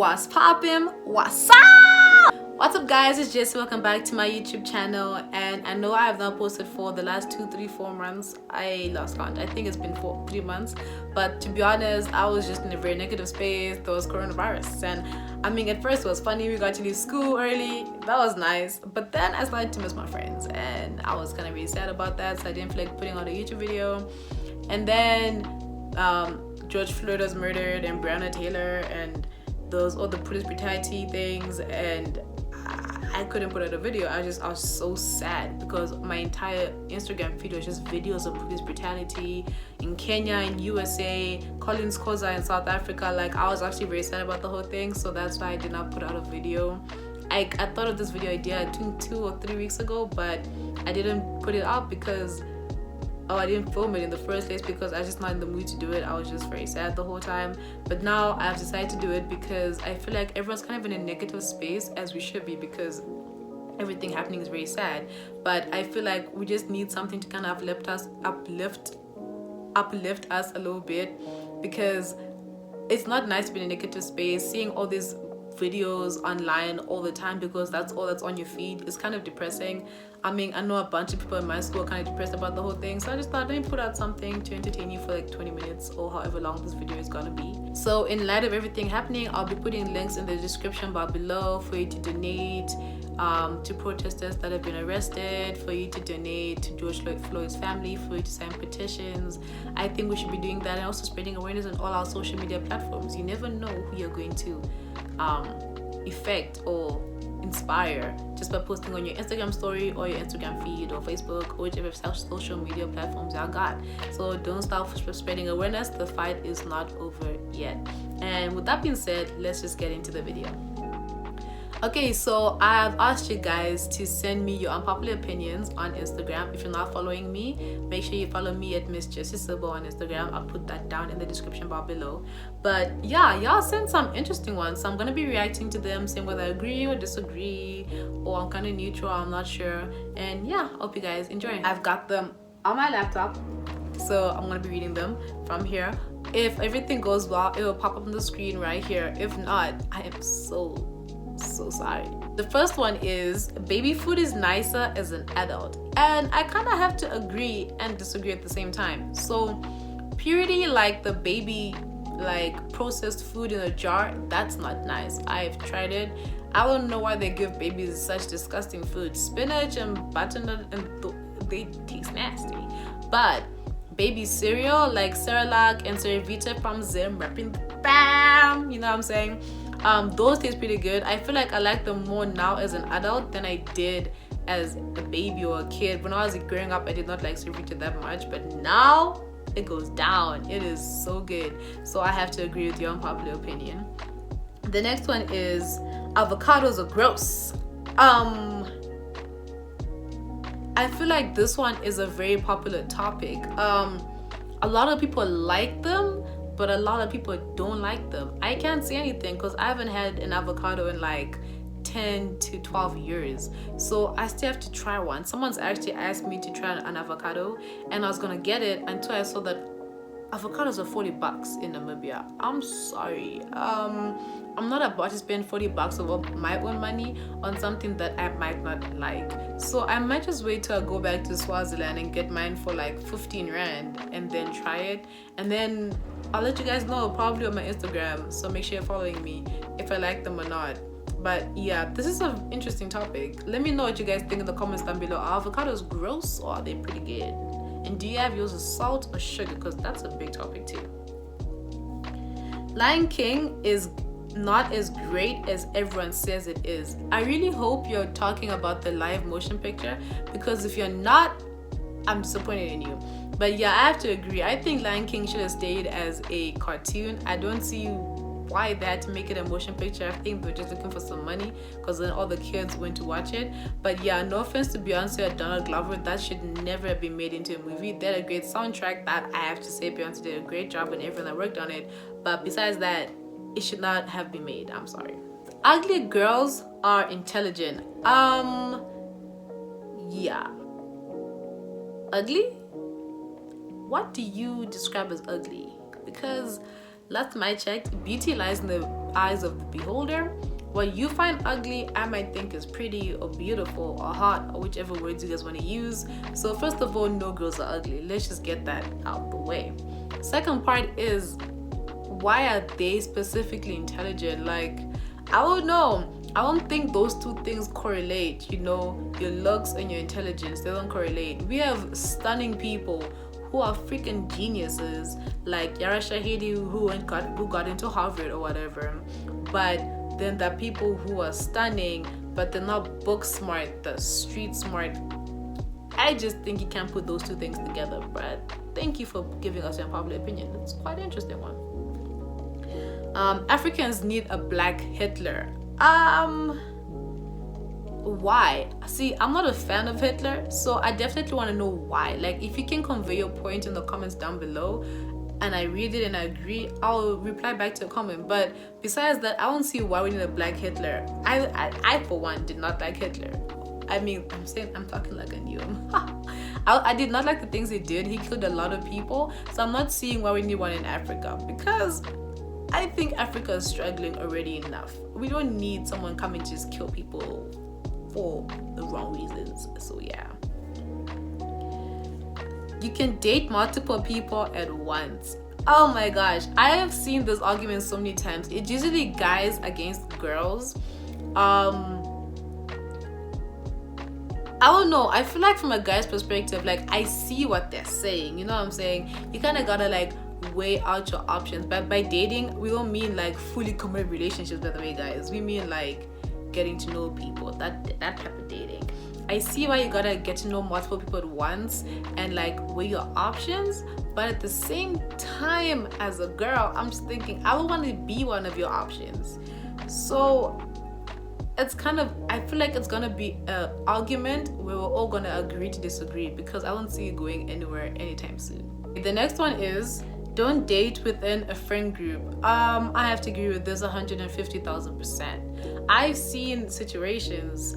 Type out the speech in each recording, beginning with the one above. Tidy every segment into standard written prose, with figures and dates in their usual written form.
What's poppin'? What's up? What's up, guys? It's Jessie. Welcome back to my YouTube channel. And I know I have not posted for the last 2, 3, 4 months. I lost count. I think it's been 3 months. But to be honest, I was just in a very negative space. There was coronavirus, and I mean, at first it was funny. We got to leave school early. That was nice. But then I started to miss my friends, and I was kind of really sad about that. So I didn't feel like putting out a YouTube video. And then George Floyd was murdered, and Breonna Taylor, and those all the police brutality things, and I couldn't put out a video. I was so sad because my entire Instagram feed was just videos of police brutality in Kenya, in USA, Collins Koza in South Africa. Like, I was actually very sad about the whole thing, so that's why I did not put out a video. I thought of this video idea I think 2 or 3 weeks ago, but I didn't put it out because I didn't film it in the first place because I was just not in the mood to do it. I was just very sad the whole time. But now I've decided to do it because I feel like everyone's kind of in a negative space, as we should be, because everything happening is very sad. But I feel like we just need something to kind of uplift us a little bit, because it's not nice to be in a negative space, seeing all these videos online all the time, because that's all that's on your feed. It's kind of depressing. I mean, I know a bunch of people in my school are kind of depressed about the whole thing, so I just thought, let me put out something to entertain you for like 20 minutes or however long this video is gonna be. So in light of everything happening, I'll be putting links in the description bar below for you to donate to protesters that have been arrested, for you to donate to George Floyd's family, for you to sign petitions. I think we should be doing that, and also spreading awareness on all our social media platforms. You never know who you're going to affect or inspire just by posting on your Instagram story or your Instagram feed or Facebook or whichever social media platforms y'all got. So don't stop spreading awareness. The fight is not over yet. And with that being said, let's just get into the video. Okay, so I've asked you guys to send me your unpopular opinions on Instagram. If you're not following me, make sure you follow me at Miss Jessie Silbo on Instagram. I'll put that down in the description bar below. But yeah, y'all sent some interesting ones, so I'm gonna be reacting to them, saying whether I agree or disagree, or I'm kind of neutral, I'm not sure. And yeah, hope you guys enjoy. I've got them on my laptop, so I'm gonna be reading them from here. If everything goes well, it will pop up on the screen right here. If not, I am so sorry. The first one is, baby food is nicer as an adult. And I kind of have to agree and disagree at the same time. So purity, like the baby, like processed food in a jar, that's not nice. I've tried it. I don't know why they give babies such disgusting food. Spinach and butternut, and they taste nasty. But baby cereal like Cerelac and Cerevita from Zim, repping bam, you know what I'm saying? Those taste pretty good. I feel like I like them more now as an adult than I did as a baby or a kid. When I was growing up, I did not like Cerevita that much, but now it goes down. It is so good. So I have to agree with your unpopular opinion. The next one is, avocados are gross. I feel like this one is a very popular topic. A lot of people like them, but a lot of people don't like them. I can't say anything because I haven't had an avocado in like 10 to 12 years, so I still have to try one. Someone's actually asked me to try an avocado, and I was gonna get it until I saw that avocados are $40 in Namibia. I'm sorry. I'm not about to spend $40 of my own money on something that I might not like. So I might just wait till I go back to Swaziland and get mine for like 15 Rand and then try it. And then I'll let you guys know probably on my Instagram. So make sure you're following me if I like them or not. But yeah, this is an interesting topic. Let me know what you guys think in the comments down below. Are avocados gross or are they pretty good? And do you have yours with salt or sugar? Because that's a big topic too. Lion King is not as great as everyone says it is. I really hope you're talking about the live motion picture, because if you're not, I'm disappointed in you. But yeah, I have to agree. I think Lion King should have stayed as a cartoon. I don't see why they had to make it a motion picture. I think they're just looking for some money, because then all the kids went to watch it. But yeah, no offense to Beyonce or Donald Glover, that should never have been made into a movie. They had a great soundtrack. That I have to say, Beyonce did a great job, and everyone that worked on it. But besides that, it should not have been made. I'm sorry. Ugly girls are intelligent. Yeah. Ugly? What do you describe as ugly? Because last time I checked, beauty lies in the eyes of the beholder. What you find ugly, I might think is pretty or beautiful or hot, or whichever words you guys want to use. So first of all, no girls are ugly. Let's just get that out the way. Second part is, why are they specifically intelligent? Like, I don't know. I don't think those two things correlate. You know, your looks and your intelligence, they don't correlate. We have stunning people who are freaking geniuses, like Yara Shahidi, who got into Harvard or whatever. But then there are people who are stunning, but they're not book smart, they're street smart. I just think you can't put those two things together. But thank you for giving us your unpopular opinion. It's quite an interesting one. Africans need a black Hitler. Why? See, I'm not a fan of Hitler, so I definitely want to know why. Like, if you can convey your point in the comments down below and I read it and I agree, I'll reply back to your comment. But besides that, I don't see why we need a black Hitler. I for one did not like Hitler. I mean, I'm talking like I knew him. I did not like the things he did. He killed a lot of people, so I'm not seeing why we need one in Africa, because I think Africa is struggling already enough. We don't need someone coming to just kill people for the wrong reasons. So yeah. You can date multiple people at once. Oh my gosh, I have seen this argument so many times. It's usually guys against girls. I don't know. I feel like from a guy's perspective, like, I see what they're saying. You know what I'm saying? You kind of gotta like weigh out your options. But by dating, we don't mean like fully committed relationships, by the way, guys. We mean like getting to know people, that type of dating. I see why you gotta get to know multiple people at once and like weigh your options, but at the same time, as a girl, I'm just thinking I don't want to be one of your options. So it's kind of, I feel like it's gonna be an argument where we're all gonna agree to disagree, because I don't see it going anywhere anytime soon. The next one is, don't date within a friend group. I have to agree with this 150,000%. I've seen situations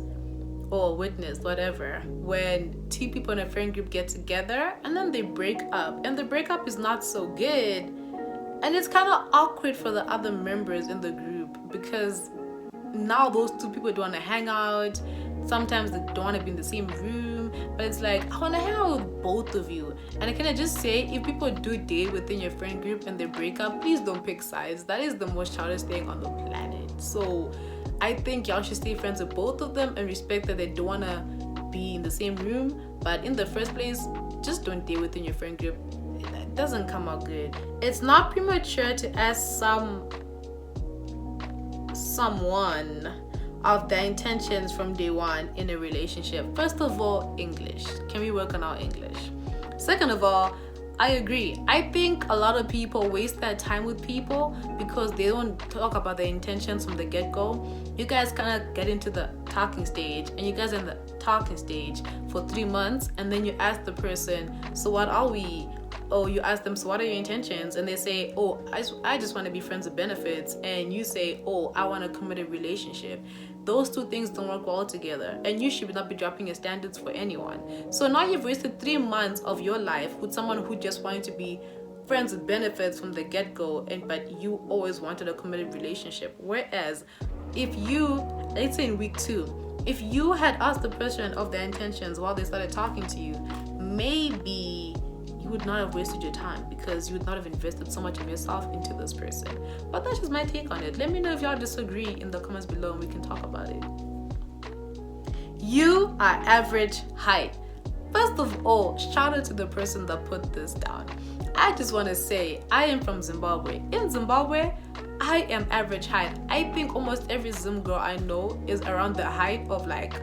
or witnessed whatever when two people in a friend group get together and then they break up, and the breakup is not so good, and it's kind of awkward for the other members in the group, because now those two people don't want to hang out. Sometimes they don't want to be in the same room, but it's like, I want to hang out with both of you. And can I just say, if people do date within your friend group and they break up, please don't pick sides. That is the most childish thing on the planet. So I think y'all should stay friends with both of them and respect that they don't want to be in the same room. But in the first place, just don't date within your friend group. It doesn't come out good. It's not premature to ask someone of their intentions from day one in a relationship. First of all, English. Can we work on our English? Second of all, I agree. I think a lot of people waste their time with people because they don't talk about their intentions from the get-go. You guys kind of get into the talking stage, and you guys are in the talking stage for 3 months, and then you ask the person, so what are we? Oh, you ask them, so what are your intentions? And they say, oh, I just want to be friends with benefits. And you say, oh, I want a committed relationship. Those two things don't work well together, and you should not be dropping your standards for anyone. So now you've wasted 3 months of your life with someone who just wanted to be friends with benefits from the get-go, but you always wanted a committed relationship. Whereas if you, let's say in week 2, if you had asked the person of their intentions while they started talking to you, maybe you would not have wasted your time, because you would not have invested so much of yourself into this person. But that's just my take on it. Let me know if y'all disagree in the comments below and we can talk about it. You are average height. First of all, shout out to the person that put this down. I just want to say, I am from Zimbabwe. In Zimbabwe, I am average height. I think almost every Zim girl I know is around the height of like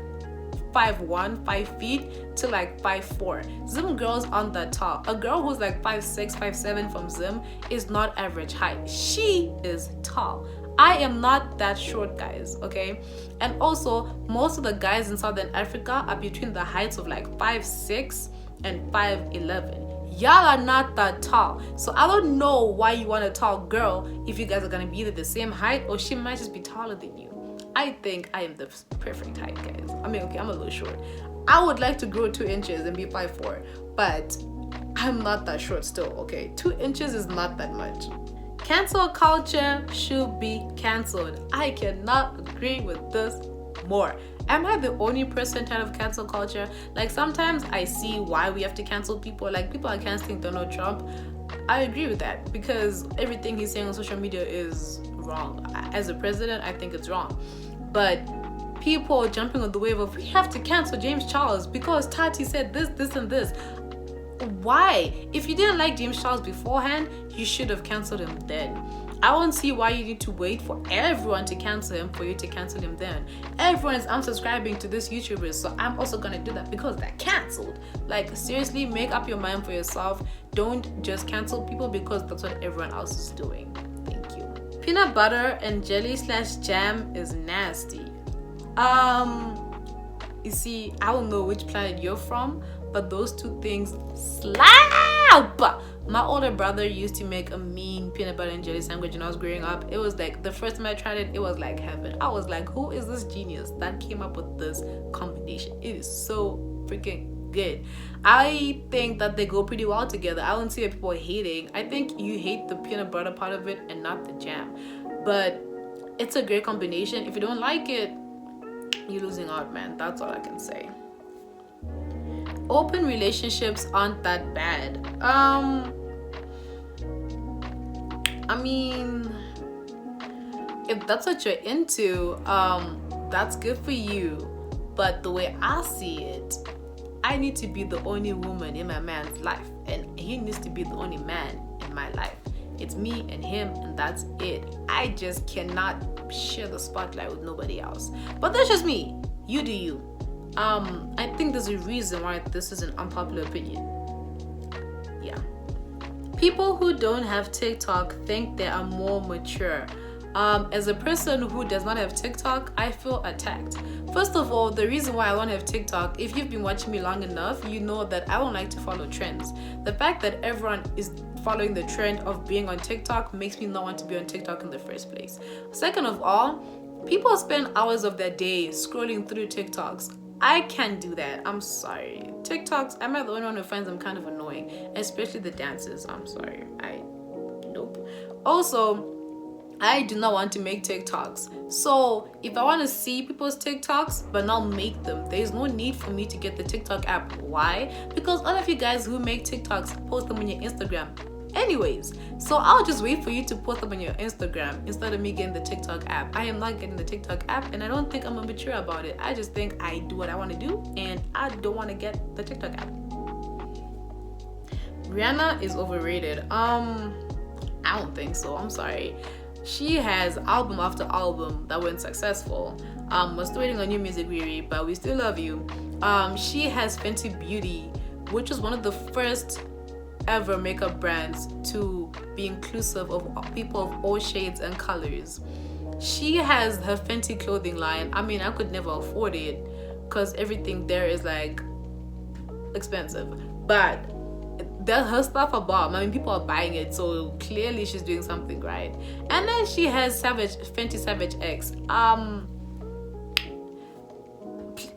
5'1", 5 feet to like 5'4". Zim girls aren't that tall. A girl who's like 5'6", 5'7" from Zim is not average height. She is tall. I am not that short, guys, okay? And also, most of the guys in Southern Africa are between the heights of like 5'6" and 5'11". Y'all are not that tall. So I don't know why you want a tall girl if you guys are gonna be either the same height or she might just be taller than you. I think I am the perfect height, guys. I mean, okay, I'm a little short. I would like to grow 2 inches and be 5'4", but I'm not that short still, okay? 2 inches is not that much. Cancel culture should be cancelled. I cannot agree with this more. Am I the only person tired of cancel culture? Like, sometimes I see why we have to cancel people. Like, people are canceling Donald Trump. I agree with that because everything he's saying on social media is wrong. As a president, I think it's wrong. But people jumping on the wave of we have to cancel James Charles because Tati said this, this, and this. Why? If you didn't like James Charles beforehand, you should have canceled him then. I won't see why you need to wait for everyone to cancel him for you to cancel him then. Everyone is unsubscribing to this YouTuber, so I'm also gonna do that because they're canceled. Like, seriously, make up your mind for yourself. Don't just cancel people because that's what everyone else is doing. Thank you. Peanut butter and jelly / jam is nasty. You see, I don't know which planet you're from, but those two things slap. My older brother used to make a mean peanut butter and jelly sandwich when I was growing up. It was like, the first time I tried it, it was like heaven. I was like, who is this genius that came up with this combination? It is so freaking good. I think that they go pretty well together. I don't see people hating. I think you hate the peanut butter part of it and not the jam. But it's a great combination. If you don't like it, you're losing out, man. That's all I can say. Open relationships aren't that bad. I mean, if that's what you're into, that's good for you. But the way I see it, I need to be the only woman in my man's life, and he needs to be the only man in my life. It's me and him, and that's it. I just cannot share the spotlight with nobody else. But that's just me. You do you. I think there's a reason why this is an unpopular opinion. Yeah. People who don't have TikTok think they are more mature. As a person who does not have TikTok, I feel attacked. First of all, the reason why I don't have TikTok, if you've been watching me long enough, you know that I don't like to follow trends. The fact that everyone is following the trend of being on TikTok makes me not want to be on TikTok in the first place. Second of all, people spend hours of their day scrolling through TikToks. I can't do that. I'm sorry. TikToks, I'm not the only one who finds them kind of annoying, especially the dances. I'm sorry. Nope. Also, I do not want to make TikToks. So if I want to see people's TikToks but not make them, there's no need for me to get the TikTok app. Why? Because all of you guys who make TikToks post them on your Instagram anyways. So I'll just wait for you to post them on your Instagram instead of me getting the TikTok app. I am not getting the TikTok app, and I don't think I'm mature about it. I just think I do what I want to do, and I don't want to get the TikTok app. Rihanna is overrated. I don't think so. I'm sorry. She has album after album that went successful. We're still waiting on new music, Riri, but we still love you. She has Fenty Beauty, which was one of the first ever makeup brands to be inclusive of people of all shades and colors. She has her Fenty clothing line. I mean, I could never afford it because everything there is like expensive, but her stuff are bomb. I mean, people are buying it, so clearly she's doing something right. And then she has Fenty Savage X.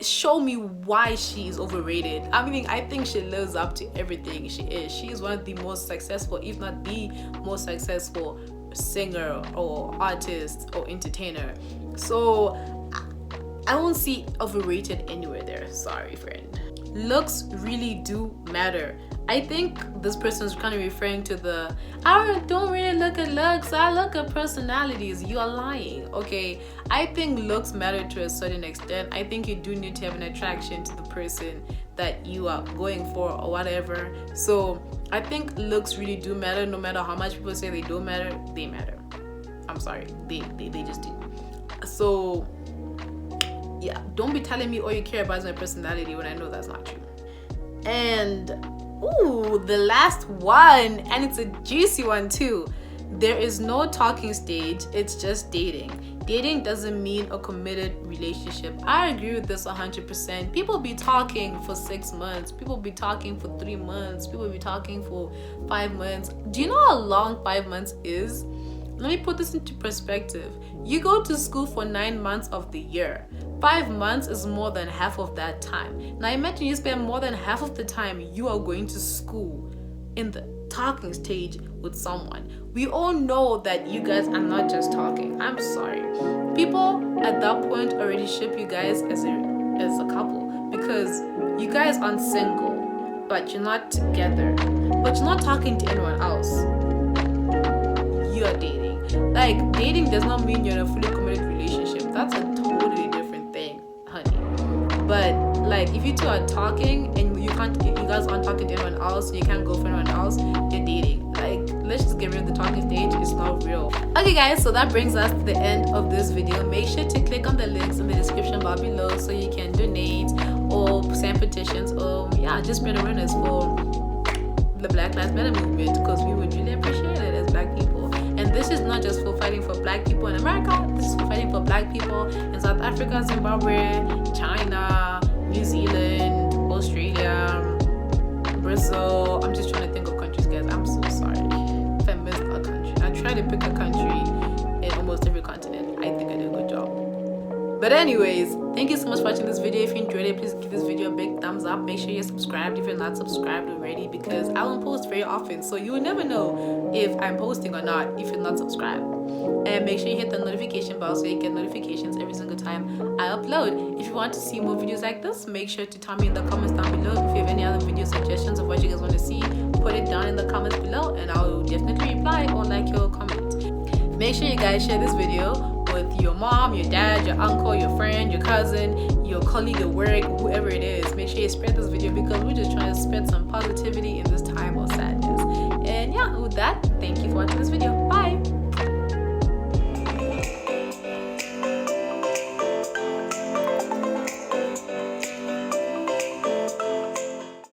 Show me why she is overrated. I mean, I think she lives up to everything she is. She is one of the most successful, if not the most successful singer or artist or entertainer. So I won't see overrated anywhere there. Sorry, friend. Looks really do matter. I think this person is kind of referring to I don't really look at looks, I look at personalities. You are lying, okay? I think looks matter to a certain extent. I think you do need to have an attraction to the person that you are going for or whatever. So I think looks really do matter. No matter how much people say they don't matter, they matter. I'm sorry, they just do. So yeah, don't be telling me all you care about is my personality when I know that's not true. And ooh, the last one, and it's a juicy one too. There is no talking stage, it's just dating. Dating doesn't mean a committed relationship. I agree with this 100%. People be talking for 6 months, people be talking for 3 months, people be talking for 5 months. Do you know how long 5 months is? Let me put this into perspective. You go to school for 9 months of the year. 5 months is more than half of that time. Now imagine you spend more than half of the time you are going to school in the talking stage with someone. We all know that you guys are not just talking. I'm sorry. People at that point already ship you guys as a couple, because you guys aren't single, but you're not together, but you're not talking to anyone else. You're dating. Like, dating does not mean you're in a fully committed relationship. That's a totally different thing, honey. But like, if you two are talking and you guys aren't talking to anyone else, you can't go for anyone else, you're dating. Like, let's just get rid of the talking stage. It's not real. Okay guys, so that brings us to the end of this video. Make sure to click on the links in the description bar below so you can donate or send petitions, or yeah, just spread awareness for the Black Lives Matter movement, because we would really appreciate it as Black people. And this is not just for fighting for Black people in America, this is for fighting for Black people in South Africa, Zimbabwe, China, New Zealand, Australia, Brazil. I'm just trying to think of countries, guys. I'm so sorry if I missed a country. I tried to pick a country in almost every continent. I think I did a good job. But anyways, thank you so much for watching this video. If you enjoyed it, please give this video a big thumbs up. Make sure you're subscribed if you're not subscribed already, because I don't post very often, so you will never know if I'm posting or not if you're not subscribed. And make sure you hit the notification bell so you get notifications every single time I upload. If you want to see more videos like this, make sure to tell me in the comments down below. If you have any other video suggestions of what you guys want to see, put it down in the comments below and I'll definitely reply or like your comment. Make sure you guys share this video with your mom, your dad, your uncle, your friend, your cousin, your colleague at work, whoever it is. Make sure you spread this video, because we're just trying to spread some positivity in this time of sadness. And yeah, with that, thank you for watching this video. Bye.